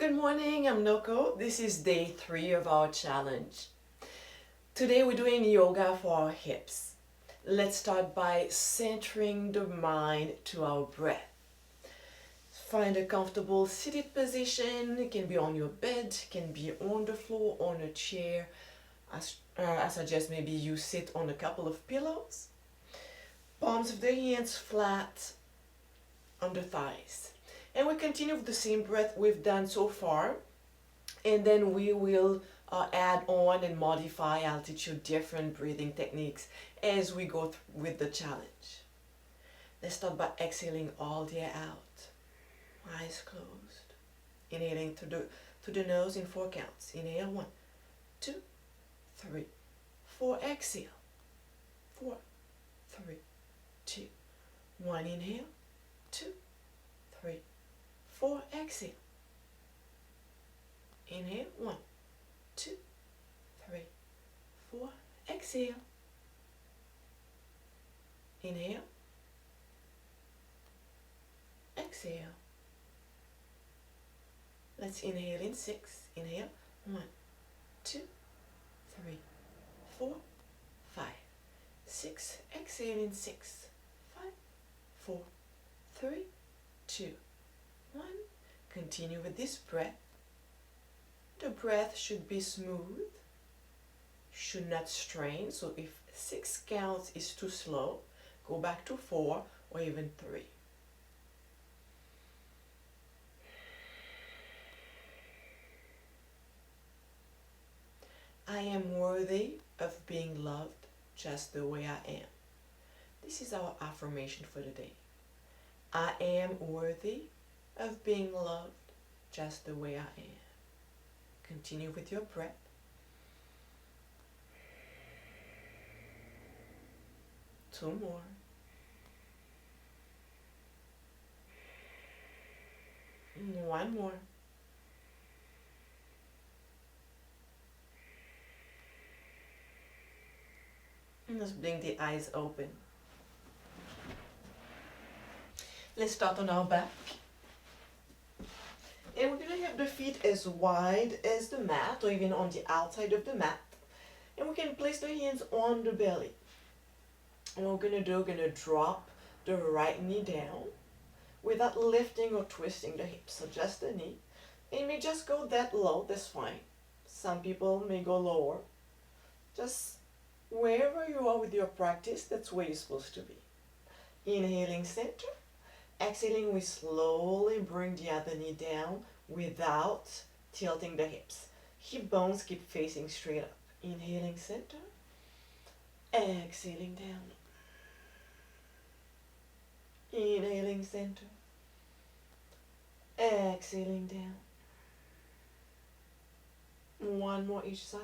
Good morning, I'm Noko. This is day 3 of our challenge. Today we're doing yoga for our hips. Let's start by centering the mind to our breath. Find a comfortable seated position. It can be on your bed, it can be on the floor, on a chair. I suggest maybe you sit on a couple of pillows. Palms of the hands flat on the thighs. And we continue with the same breath we've done so far. And then we will add on and modify. I'll teach you different breathing techniques as we go with the challenge. Let's start by exhaling all the air out. Eyes closed. Inhaling to the nose in 4 counts. Inhale, 1, 2, 3, 4. Exhale, 4, 3, 2, 1. Inhale, 2, 3, 4. Exhale. Inhale, 1, 2, 3, 4. Exhale. Inhale. Exhale. Let's inhale in 6. Inhale, 1, 2, 3, 4, 5, 6. Exhale in 6, 5, 4, 3, 2, 1. Continue with this breath. The breath should be smooth, should not strain. So if 6 counts is too slow, go back to 4 or even 3. I am worthy of being loved just the way I am. This is our affirmation for the day. I am worthy of being loved just the way I am. Continue with your breath. Two more. One more. Let's blink the eyes open. Let's start on our back. And we're going to have the feet as wide as the mat or even on the outside of the mat. And we can place the hands on the belly. And what we're going to do, we're going to drop the right knee down without lifting or twisting the hips. So just the knee. And you may just go that low, that's fine. Some people may go lower. Just wherever you are with your practice, that's where you're supposed to be. Inhaling center. Exhaling, we slowly bring the other knee down without tilting the hips. Hip bones keep facing straight up. Inhaling center. Exhaling down. Inhaling center. Exhaling down. One more each side.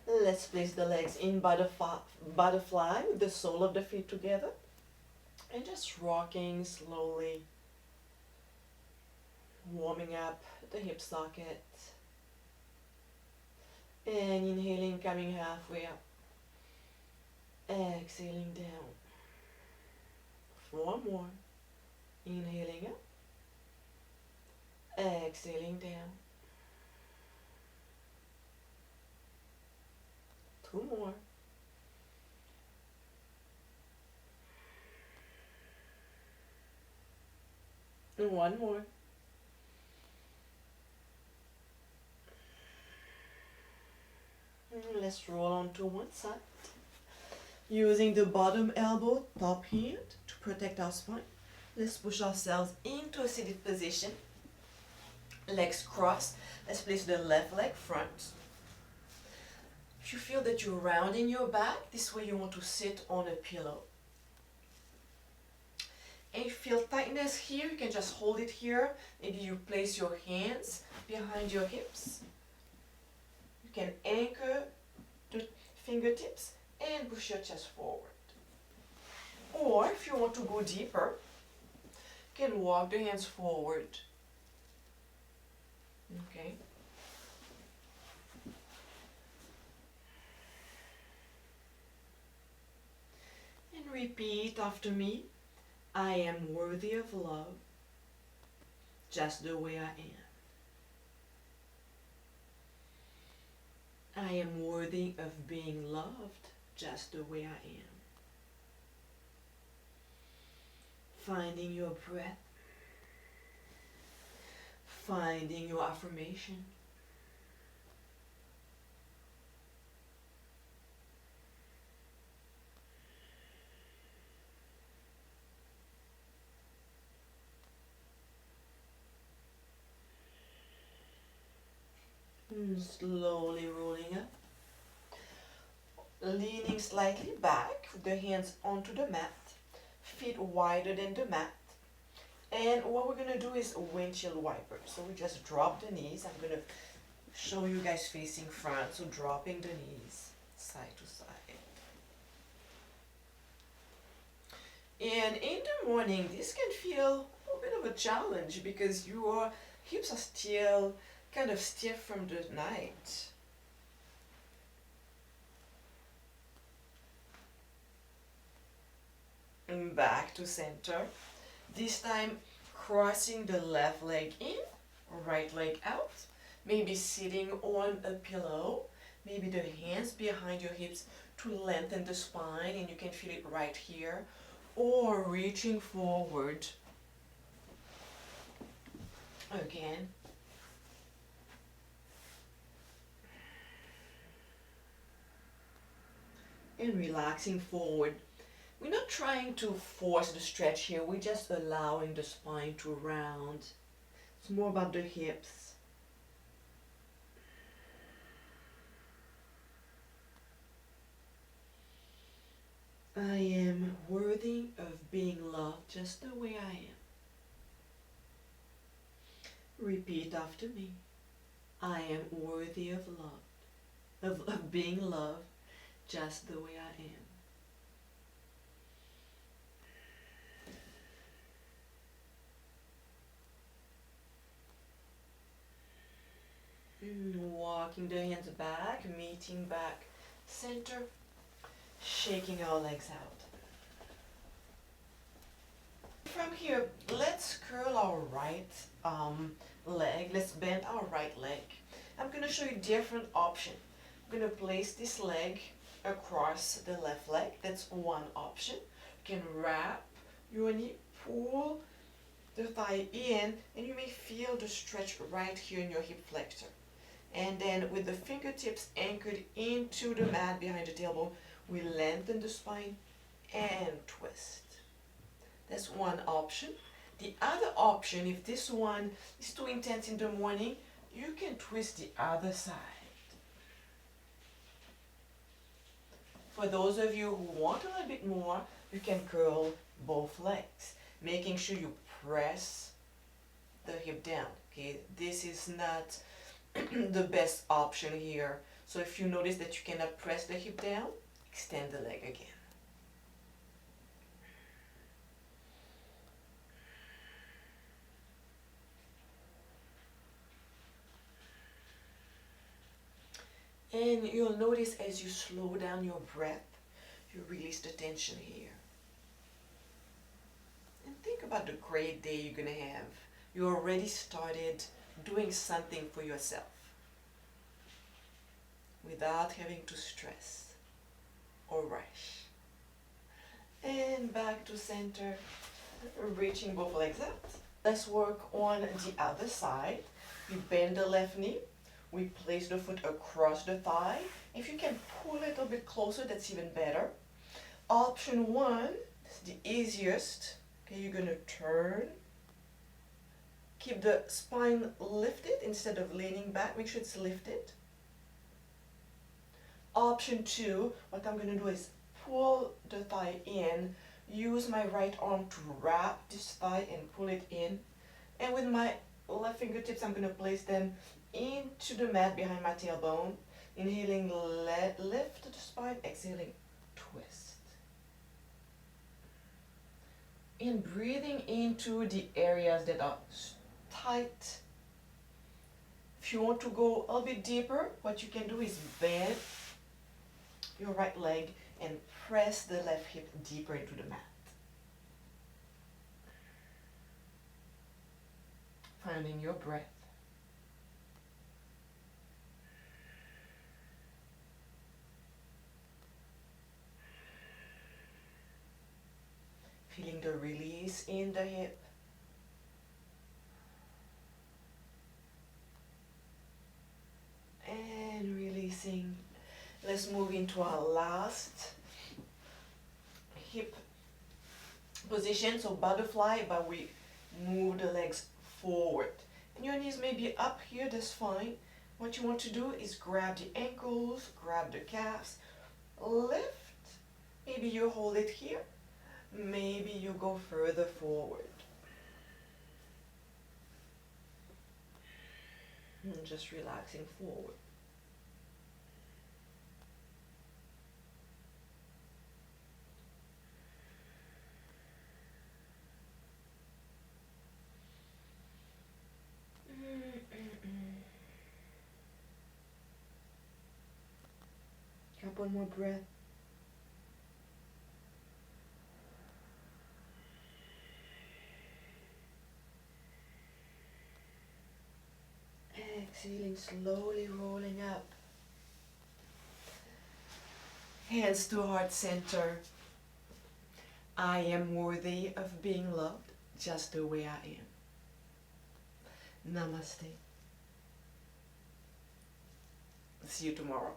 Let's place the legs in butterfly with the sole of the feet together. And just rocking slowly. Warming up the hip socket. And inhaling, coming halfway up. Exhaling down. 4 more. Inhaling up. Exhaling down. 2 more. And 1 more. And let's roll on to one side. Using the bottom elbow, top hand to protect our spine. Let's push ourselves into a seated position. Legs crossed. Let's place the left leg front. If you feel that you're rounding your back, this way you want to sit on a pillow. And if you feel tightness here, you can just hold it here. Maybe you place your hands behind your hips. You can anchor the fingertips and push your chest forward. Or if you want to go deeper, you can walk the hands forward Okay. And repeat after me. I am worthy of love just the way I am. I am worthy of being loved just the way I am. Finding your breath, finding your affirmation. Slowly rolling up, leaning slightly back, the hands onto the mat, feet wider than the mat. And what we're gonna do is a windshield wiper. So we just drop the knees. I'm gonna show you guys facing front, so dropping the knees side to side. And in the morning, this can feel a bit of a challenge because your hips are still kind of stiff from the night. And back to center. This time, crossing the left leg in, right leg out. Maybe sitting on a pillow. Maybe the hands behind your hips to lengthen the spine, and you can feel it right here. Or reaching forward. Again. And relaxing forward. We're not trying to force the stretch here, we're just allowing the spine to round. It's more about the hips. I am worthy of being loved just the way I am. Repeat after me. I am worthy of love, of being loved just the way I am. Walking the hands back, meeting back, center, shaking our legs out. From here, let's curl our right leg. Let's bend our right leg. I'm going to show you different options. I'm going to place this leg across the left leg. That's one option. You can wrap your knee, pull the thigh in, and you may feel the stretch right here in your hip flexor. And then with the fingertips anchored into the mat behind the tailbone, we lengthen the spine and twist. That's one option. The other option, if this one is too intense in the morning, you can twist the other side. For those of you who want a little bit more, you can curl both legs, making sure you press the hip down. Okay, this is not the best option here. So if you notice that you cannot press the hip down, extend the leg again. And you'll notice as you slow down your breath, you release the tension here. And think about the great day you're going to have. You already started doing something for yourself without having to stress or rush. And back to center, reaching both legs out. Let's work on the other side. We bend the left knee. We place the foot across the thigh. If you can pull it a little bit closer, that's even better. Option one is the easiest. Okay, you're going to turn. Keep the spine lifted instead of leaning back. Make sure it's lifted. Option two, what I'm going to do is pull the thigh in. Use my right arm to wrap this thigh and pull it in. And with my left fingertips, I'm going to place them into the mat behind my tailbone. Inhaling, lift the spine. Exhaling, twist. And breathing into the areas that are tight If you want to go a little bit deeper, what you can do is bend your right leg and press the left hip deeper into the mat. Finding your breath. Feeling the release in the hip. And releasing. Let's move into our last hip position. So butterfly, but we move the legs forward. And your knees may be up here, that's fine. What you want to do is grab the ankles, grab the calves, lift. Maybe you hold it here. Maybe you go further forward. And just relaxing forward. Have one more breath. Exhaling, slowly rolling up. Hands to heart center. I am worthy of being loved just the way I am. Namaste. See you tomorrow.